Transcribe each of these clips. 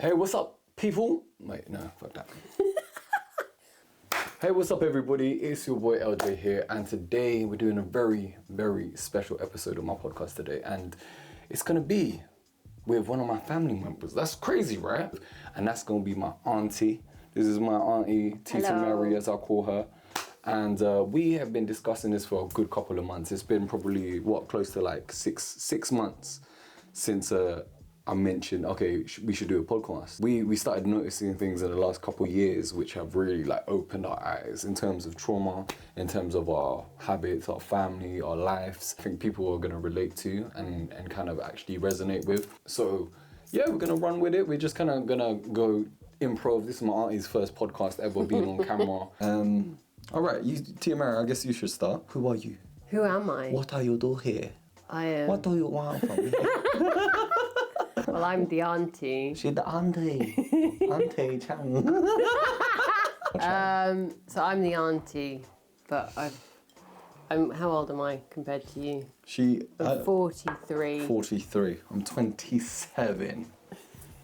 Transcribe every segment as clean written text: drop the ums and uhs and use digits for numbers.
Hey, what's up, people? Wait, no, fuck that. Hey, what's up, everybody? It's your boy LJ here, and today we're doing a very, very special episode of my podcast today, and it's gonna be with one of my family members. That's crazy, right? And that's gonna be my auntie. This is my auntie, Tita Mary, as I call her. And we have been discussing this for a good couple of months. It's been probably, close to like six months since I mentioned, okay, we should do a podcast. We started noticing things in the last couple of years which have really like opened our eyes in terms of trauma, in terms of our habits, our family, our lives. I think people are gonna relate to and kind of actually resonate with. So yeah, we're gonna run with it. We're just kind of gonna go improv. This is my auntie's first podcast ever being on camera. All right, Tia Mary, I guess you should start. Who are you? Who am I? What are you doing here? I am. What do you want from me? Well, I'm the auntie. She's the auntie. Auntie Chang. So I'm the auntie, but I'm. How old am I compared to you? I'm 43. 43. I'm 27.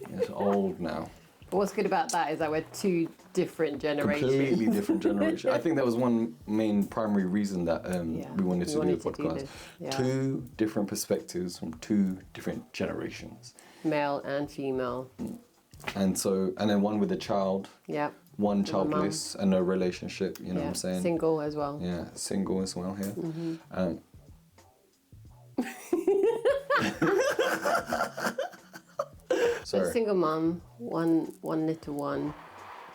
It's old now. But what's good about that is that we're two different generations. Completely different generation. I think that was one main primary reason that we wanted to do a podcast. Two different perspectives from two different generations. Male and female. And then one with a child. Yeah. One childless and no relationship, you know what I'm saying? Single as well. Yeah, single as well here. Mm-hmm. So single mum, one little one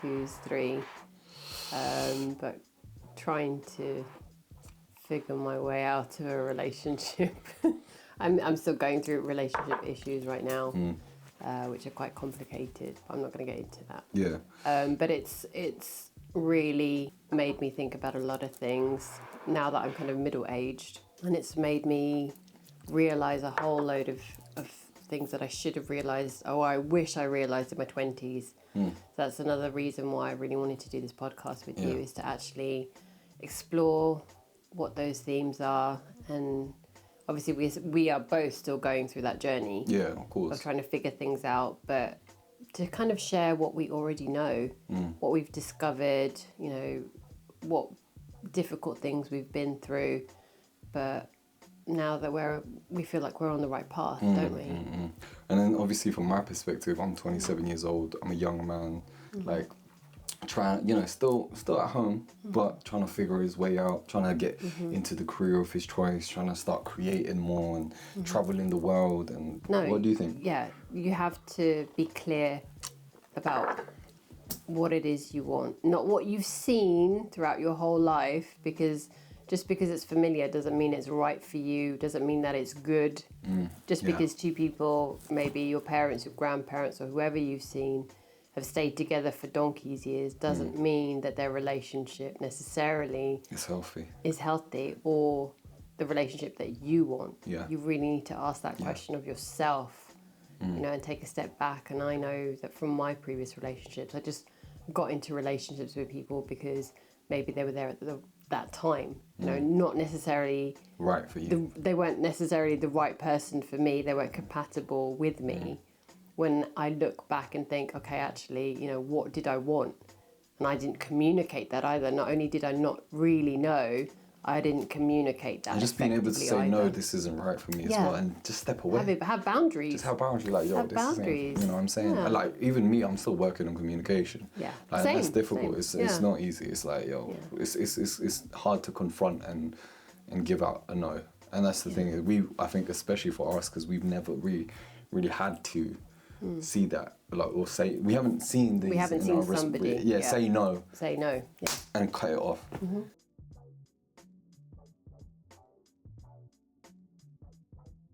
who's 3, but trying to figure my way out of a relationship. I'm still going through relationship issues right now, which are quite complicated. But I'm not going to get into that. Yeah. But it's really made me think about a lot of things now that I'm kind of middle-aged, and it's made me realise a whole load of things that I should have realised, or I wish I realised in my 20s. So that's another reason why I really wanted to do this podcast with you, is to actually explore what those themes are. And obviously we are both still going through that journey. Yeah, of course. Of trying to figure things out, but to kind of share what we already know, what we've discovered, you know, what difficult things we've been through, but now that we feel like we're on the right path, don't we? And then obviously from my perspective, I'm 27 years old. I'm a young man, like trying, still at home, but trying to figure his way out, trying to get into the career of his choice, trying to start creating more and traveling the world. And what do you think? Yeah, you have to be clear about what it is you want, not what you've seen throughout your whole life, because just because it's familiar doesn't mean it's right for you, doesn't mean that it's good. Just because two people, maybe your parents, your grandparents, or whoever you've seen, have stayed together for donkey's years, doesn't mean that their relationship necessarily is healthy, or the relationship that you want. You really need to ask that question of yourself, and take a step back. And I know that from my previous relationships, I just got into relationships with people because maybe they were there at that time, not necessarily right for you. They weren't necessarily the right person for me. They weren't compatible with me. When I look back and think, okay, actually, what did I want? And I didn't communicate that either. Not only did I not really know, I didn't communicate that. And just being able to say, no, this isn't right for me as well, and just step away. Have boundaries. Just have boundaries, like, yo, this boundaries. Isn't, you know what I'm saying? Yeah. Like, even me, I'm still working on communication. Yeah. Like, Same. that's difficult. It's not easy. It's like, it's hard to confront and give out a no. And that's the thing. I think especially for us, because we've never really had to see that, like, or say, we haven't seen these. We haven't seen somebody. Say no. Say no. Yeah. And cut it off.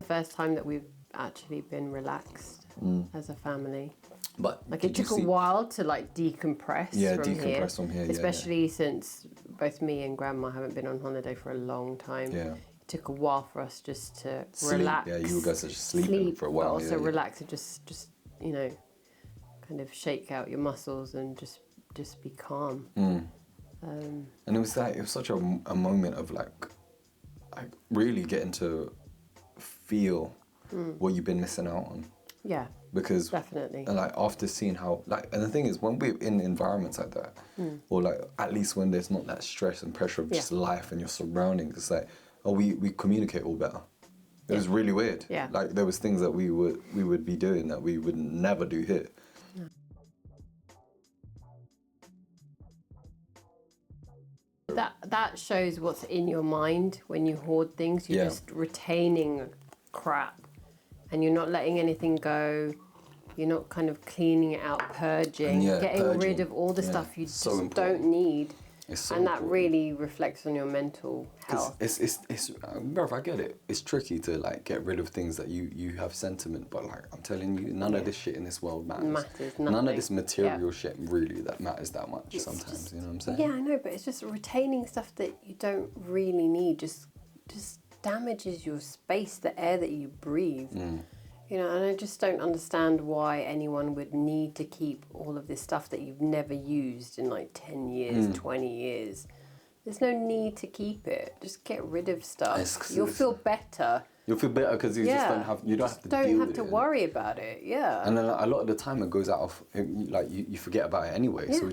First time that we've actually been relaxed as a family. But like, it took a while to like decompress from here. Especially since both me and Grandma haven't been on holiday for a long time. It took a while for us just to relax. Yeah, you guys are just sleeping for a while. But also relax and just kind of shake out your muscles and just be calm. And it was such a moment of like really getting to feel what you've been missing out on. Yeah. because Definitely. like after seeing how like, and the thing is when we're in environments like that, or like at least when there's not that stress and pressure of just life and your surroundings, it's like we communicate all better. It was really weird. Yeah. Like there was things that we would be doing that we would never do here. That shows what's in your mind when you hoard things. You're just retaining crap, and you're not letting anything go. You're not kind of cleaning it out, purging, getting rid of all the stuff you just don't need. It's so and that important. really reflects on your mental health. It's bruv, I get it. It's tricky to like get rid of things that you have sentiment, but like I'm telling you, none of this shit in this world matters. None of this material shit really that matters that much sometimes. You know what I'm saying? Yeah, I know, but it's just retaining stuff that you don't really need. Just damages your space, the air that you breathe. You know, and I just don't understand why anyone would need to keep all of this stuff that you've never used in like 10 years, 20 years. There's no need to keep it. Just get rid of stuff. You'll feel better. You'll feel better because you just don't have to deal with it. Worry about it. Yeah. And then a lot of the time it goes out of like you forget about it anyway. So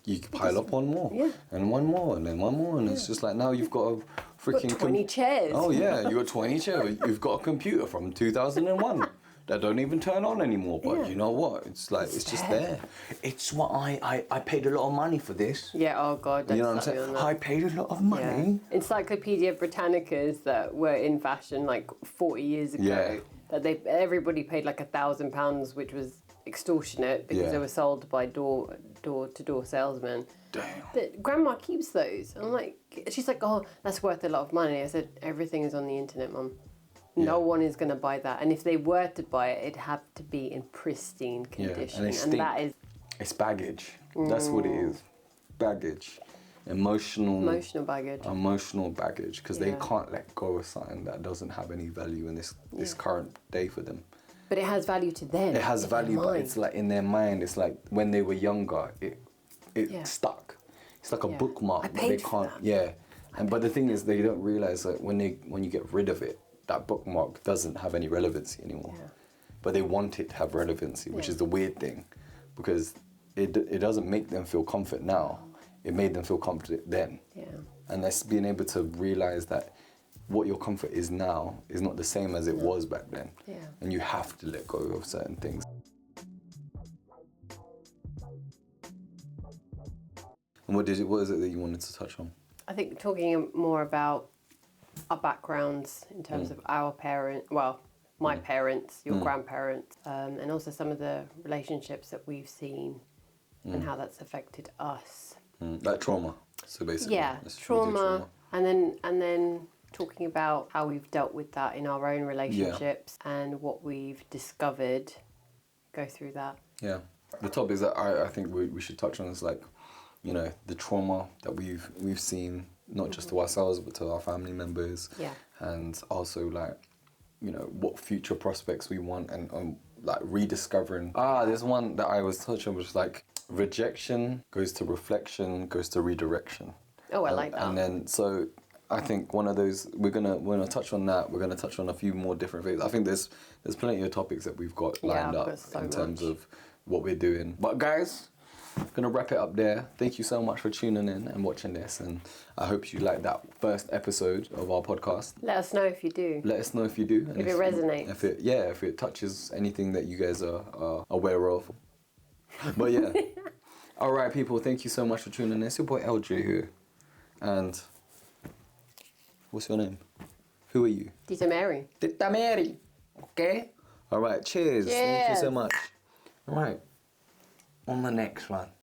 you pile up one more and one more and then one more and it's just like now you've got a freaking 20 chairs. Oh yeah, you got 20 chairs. You've got a computer from 2001 that don't even turn on anymore. But you know what? It's like it's just there. It's what I paid a lot of money for this. Yeah. Oh God. You know what I'm saying? I paid a lot of money. Yeah. Encyclopedia Britannicas that were in fashion like 40 years ago. Yeah. That everybody paid like £1,000, which was extortionate because they were sold by door-to-door salesmen. Damn. But Grandma keeps those. I'm like, she's like, oh, that's worth a lot of money. I said, everything is on the internet, Mum. No one is going to buy that. And if they were to buy it, it'd have to be in pristine condition. And that is... It's baggage. That's what it is. Baggage. Emotional baggage. Emotional baggage. Because they can't let go of something that doesn't have any value in this current day for them. But it has value to them. It has value, but it's like in their mind, it's like when they were younger, it stuck. It's like a bookmark. I paid for that. But the thing is, they don't realize that when you get rid of it, that bookmark doesn't have any relevancy anymore. Yeah. But they want it to have relevancy, which is the weird thing, because it doesn't make them feel comfort now. It made them feel comfort then. Yeah. And that's being able to realize that what your comfort is now is not the same as it was back then. Yeah. And you have to let go of certain things. And what is it that you wanted to touch on? I think talking more about our backgrounds in terms of our my parents, your grandparents, and also some of the relationships that we've seen and how that's affected us. Like trauma. So basically, trauma. And then talking about how we've dealt with that in our own relationships and what we've discovered. Go through that. Yeah. The topics that I think we should touch on is like, you know, the trauma that we've seen, not just to ourselves but to our family members. Yeah. And also like, you know, what future prospects we want and like rediscovering. There's one that I was touching which was like rejection goes to reflection goes to redirection. Oh, I like that. And then so I think one of those we're gonna touch on that. We're gonna touch on a few more different things. I think there's plenty of topics that we've got lined up in terms of what we're doing. But guys, I'm gonna wrap it up there. Thank you so much for tuning in and watching this, and I hope you liked that first episode of our podcast. Let us know if you do. Let us know if you do. And if it resonates. If it touches anything that you guys are aware of. But yeah. All right, people. Thank you so much for tuning in. It's your boy LJ here, and what's your name? Who are you? Tita Mary. Tita Mary. Okay. All right. Cheers. Thank you so much. All right. On the next one.